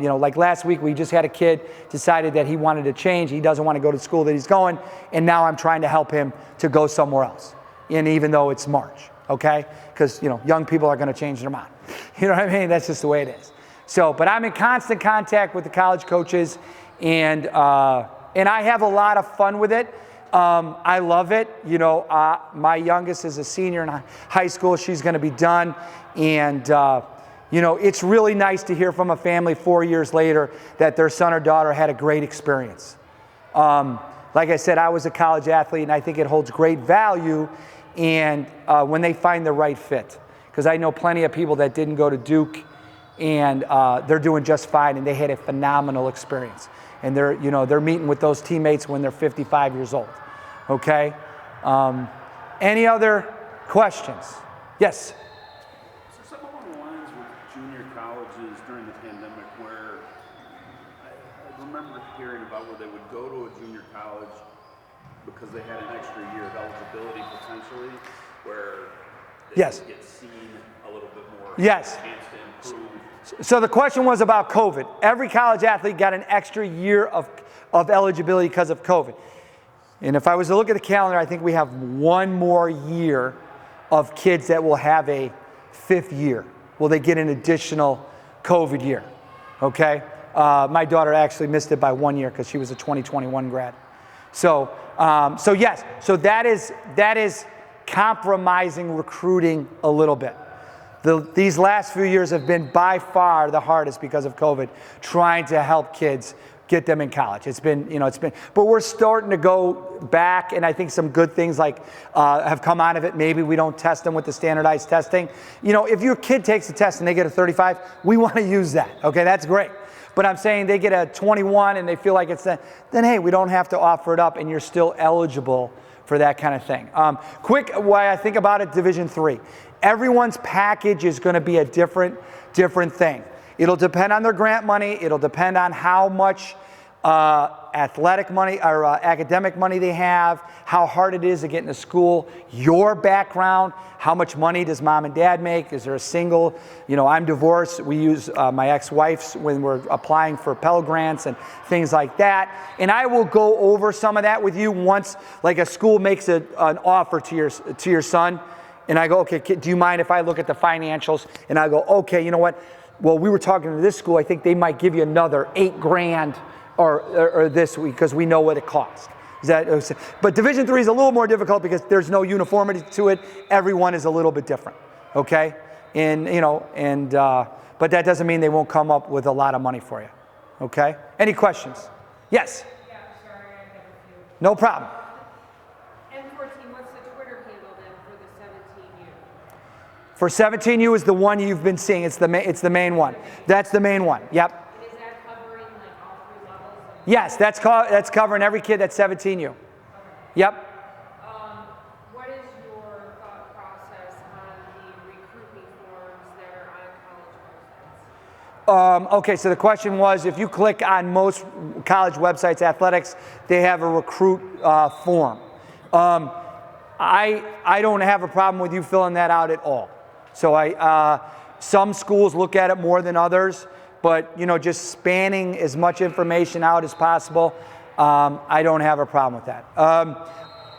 You know, like last week, we just had a kid decided that he wanted to change. He doesn't want to go to the school that he's going, and now I'm trying to help him to go somewhere else. And even though it's March, okay? Because, you know, young people are going to change their mind. You know what I mean? That's just the way it is. So, but I'm in constant contact with the college coaches, and I have a lot of fun with it. I love it. You know, my youngest is a senior in high school. She's going to be done, and you know, it's really nice to hear from a family 4 years later that their son or daughter had a great experience. Like I said, I was a college athlete, and I think it holds great value and when they find the right fit. Because I know plenty of people that didn't go to Duke, and they're doing just fine, and they had a phenomenal experience. And they're, you know, they're meeting with those teammates when they're 55 years old. Okay? Any other questions? Yes? So some along the lines with junior colleges during the pandemic where I remember hearing about where they would go to a junior college because they had an extra year of eligibility potentially, where they Yes. would get seen a little bit more. Yes. Chance to improve. So the question was about COVID. Every college athlete got an extra year of eligibility because of COVID. And if I was to look at the calendar, I think we have one more year of kids that will have a fifth year. Will they get an additional COVID year? Okay? My daughter actually missed it by 1 year because she was a 2021 grad. So yes, so that is compromising recruiting a little bit. These last few years have been by far the hardest because of COVID, trying to help kids get them in college. It's been, but we're starting to go back, and I think some good things have come out of it. Maybe we don't test them with the standardized testing. You know, if your kid takes a test and they get a 35, we want to use that. Okay, that's great. But I'm saying they get a 21 and they feel like it's then hey, we don't have to offer it up, and you're still eligible for that kind of thing. Quick, why I think about it, Division III. Everyone's package is going to be a different thing. It'll depend on their grant money. It'll depend on how much athletic money or academic money they have, how hard it is to get into school, your background, how much money does mom and dad make? Is there a single, I'm divorced. We use my ex-wife's when we're applying for Pell Grants and things like that. And I will go over some of that with you once, like a school makes an offer to your son. And I go, okay, do you mind if I look at the financials? And I go, okay, you know what? Well, we were talking to this school. I think they might give you another $8,000 or this week because we know what it costs. But Division III is a little more difficult because there's no uniformity to it. Everyone is a little bit different, okay? But that doesn't mean they won't come up with a lot of money for you, okay? Any questions? Yes? Yeah, sorry, I have a few. No problem. M-XIV, what's the Twitter handle then for the 17U? For 17U is the one you've been seeing. It's the main one. That's the main one. Yep. And is that covering like all three levels? Yes, that's covering every kid that's 17U. Yep. What is your thought process on the recruitment forms that are on college websites? Okay, so the question was, if you click on most college websites, athletics, they have a recruit form. I don't have a problem with you filling that out at all. So some schools look at it more than others, but just spanning as much information out as possible, I don't have a problem with that.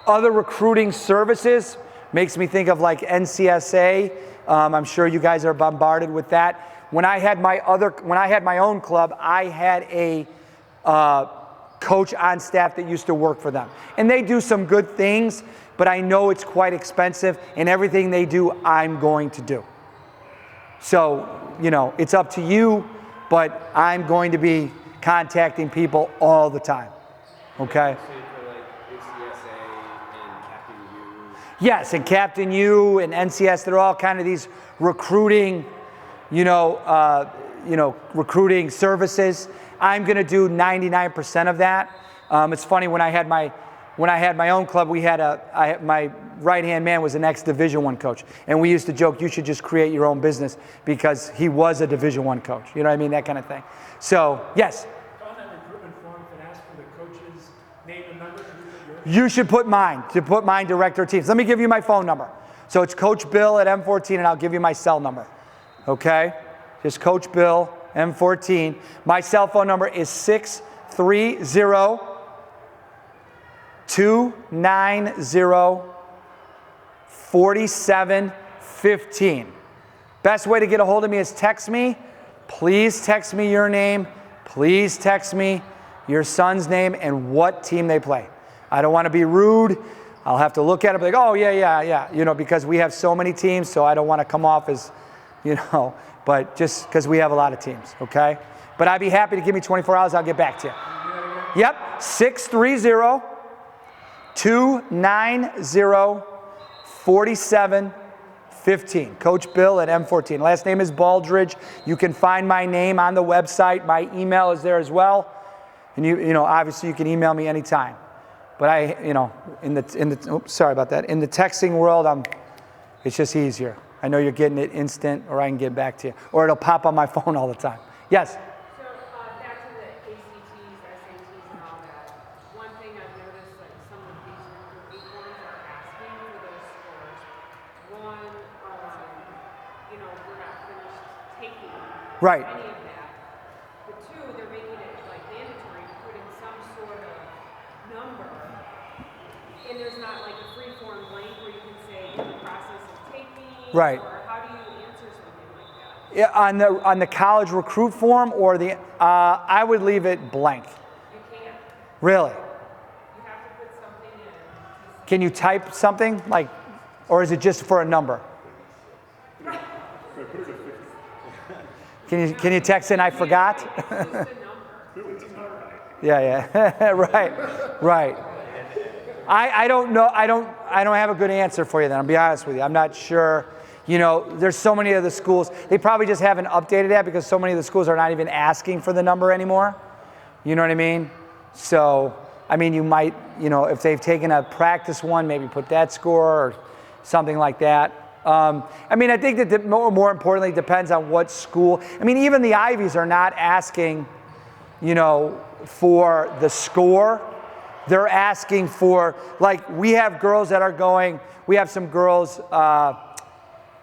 Other recruiting services makes me think of like NCSA. I'm sure you guys are bombarded with that. When I had my own club, I had coach on staff that used to work for them. And they do some good things, but I know it's quite expensive, and everything they do, I'm going to do. So, you know, it's up to you, but I'm going to be contacting people all the time. Okay? Yes, and Captain U and NCS, they're all kind of these recruiting, recruiting services. I'm going to do 99% of that. It's funny, when I had my own club, my right-hand man was an ex-Division I coach, and we used to joke, you should just create your own business, because he was a Division I coach. You know what I mean? That kind of thing. So, yes. On that recruitment form, if it asks for the coach's name and number, You should put mine, director of teams. Let me give you my phone number. So it's Coach Bill at M-XIV, and I'll give you my cell number. Okay? Just Coach Bill, M-XIV. My cell phone number is 630-290-4715. Best way to get a hold of me is text me. Please text me your name. Please text me your son's name and what team they play. I don't want to be rude. I'll have to look at it and be like, oh, yeah, because we have so many teams, so I don't want to come off as, but just because we have a lot of teams, okay? But I'd be happy to give me 24 hours, I'll get back to you. Yep, 630-290-4715. Coach Bill at M-XIV. Last name is Baldridge. You can find my name on the website. My email is there as well. And obviously you can email me anytime. But in the texting world, it's just easier. I know you're getting it instant, or I can get back to you, or it'll pop on my phone all the time. Yes. So back to the ACTs, SATs, and all that. One thing I've noticed, like some of these recruitment forms are asking for those scores. One, we're not finished taking Right. any of that. But two, they're making it like mandatory to put in some sort of number. And there's not like a free form blank where you can say in the process of taking, right. Or how do you answer something like that? Yeah, on the college recruit form, or I would leave it blank. You can't. Really? You have to put something in. Can you type something or is it just for a number? Can you text in, I forgot? It's just a number. Yeah. Right. I don't know. I don't have a good answer for you then. I'll be honest with you. I'm not sure. There's so many of the schools. They probably just haven't updated that, because so many of the schools are not even asking for the number anymore. You know what I mean? So, you might, if they've taken a practice one, maybe put that score or something like that. I think that more importantly, depends on what school. Even the Ivies are not asking, for the score. They're asking for, we have girls that are going, we have some girls,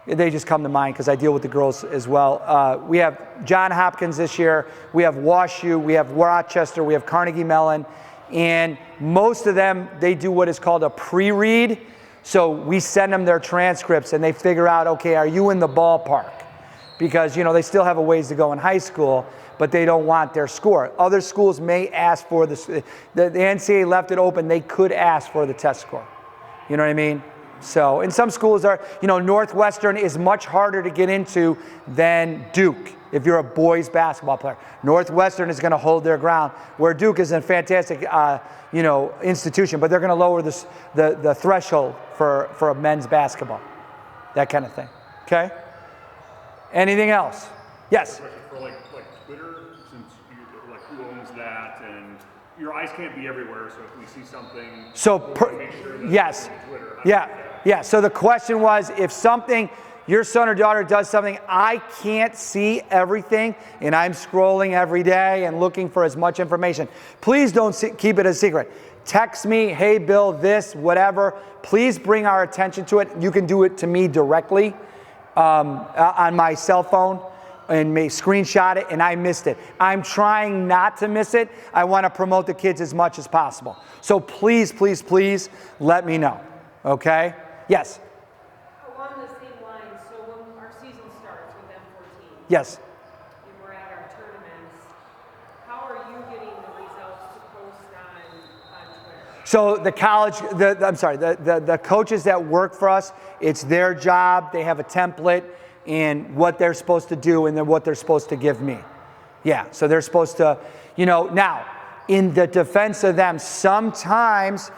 they just come to mind because I deal with the girls as well. We have John Hopkins this year, we have WashU, we have Rochester, we have Carnegie Mellon, and most of them, they do what is called a pre-read. So we send them their transcripts and they figure out, okay, are you in the ballpark? Because, they still have a ways to go in high school, but they don't want their score. Other schools may ask for the NCAA left it open, they could ask for the test score. You know what I mean? So, and some schools are, Northwestern is much harder to get into than Duke if you're a boys basketball player. Northwestern is going to hold their ground, where Duke is a fantastic, institution, but they're going to lower the threshold for a men's basketball, that kind of thing. Okay? Anything else? Yes. For like Twitter, since who owns that, and your eyes can't be everywhere. So if we see something, yes, yeah. So the question was, if your son or daughter does something, I can't see everything, and I'm scrolling every day and looking for as much information. Please don't keep it a secret. Text me, hey Bill, this, whatever. Please bring our attention to it. You can do it to me directly on my cell phone, and may screenshot it, and I missed it. I'm trying not to miss it. I want to promote the kids as much as possible. So please, please, please let me know. Okay? Yes? Along the same lines, so when our season starts with M-XIV, Yes. and we're at our tournaments, how are you getting the results to post So the college, the coaches that work for us, it's their job. They have a template and what they're supposed to do and then what they're supposed to give me. Yeah, so they're supposed to, now, in the defense of them, sometimes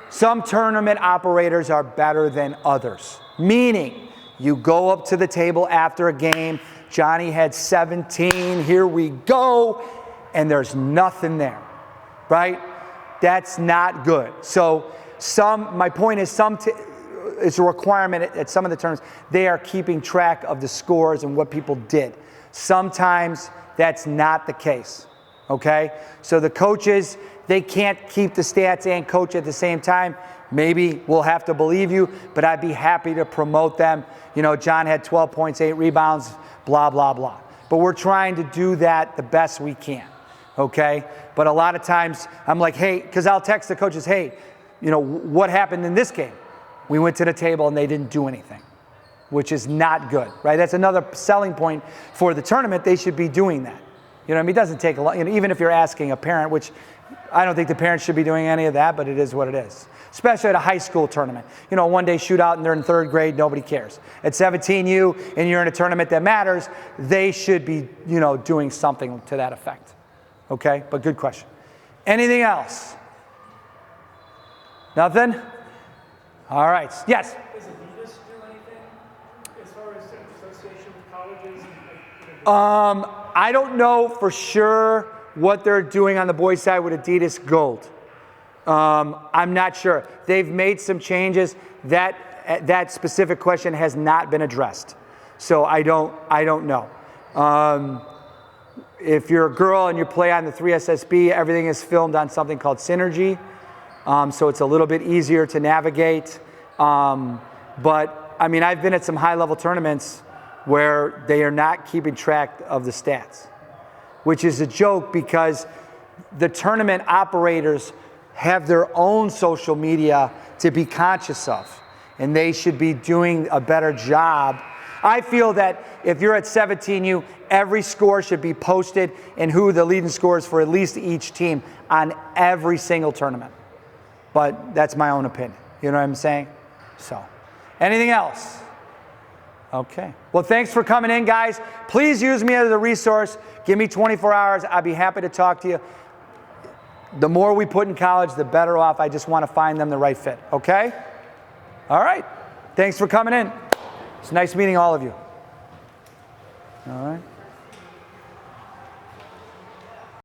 some tournament operators are better than others. Meaning, you go up to the table after a game, Johnny had 17, here we go, and there's nothing there, right? That's not good. So my point is it's a requirement at some of the tournaments, they are keeping track of the scores and what people did. Sometimes that's not the case, okay? So the coaches, they can't keep the stats and coach at the same time. Maybe we'll have to believe you, but I'd be happy to promote them. John had 12 points, 8 rebounds, blah, blah, blah. But we're trying to do that the best we can, okay? But a lot of times I'm like, hey, because I'll text the coaches, hey, what happened in this game? We went to the table and they didn't do anything, which is not good, right? That's another selling point for the tournament. They should be doing that. It doesn't take a lot, even if you're asking a parent, which I don't think the parents should be doing any of that, but it is what it is. Especially at a high school tournament. One day shootout and they're in 3rd grade, nobody cares. At 17U and you're in a tournament that matters, they should be, doing something to that effect. Okay, but good question. Anything else? Nothing? All right, yes? Does Adidas do anything as far as association with colleges? I don't know for sure what they're doing on the boys' side with Adidas Gold. I'm not sure. They've made some changes. That specific question has not been addressed. So I don't know. If you're a girl and you play on the 3SSB, everything is filmed on something called Synergy. So it's a little bit easier to navigate. But I've been at some high-level tournaments where they are not keeping track of the stats, which is a joke because the tournament operators have their own social media to be conscious of, and they should be doing a better job. I feel that if you're at 17U, every score should be posted and who the leading scores for at least each team on every single tournament. But that's my own opinion. You know what I'm saying? So, anything else? Okay. Well, thanks for coming in, guys. Please use me as a resource. Give me 24 hours. I'd be happy to talk to you. The more we put in college, the better off. I just want to find them the right fit. Okay? All right. Thanks for coming in. It's nice meeting all of you. All right.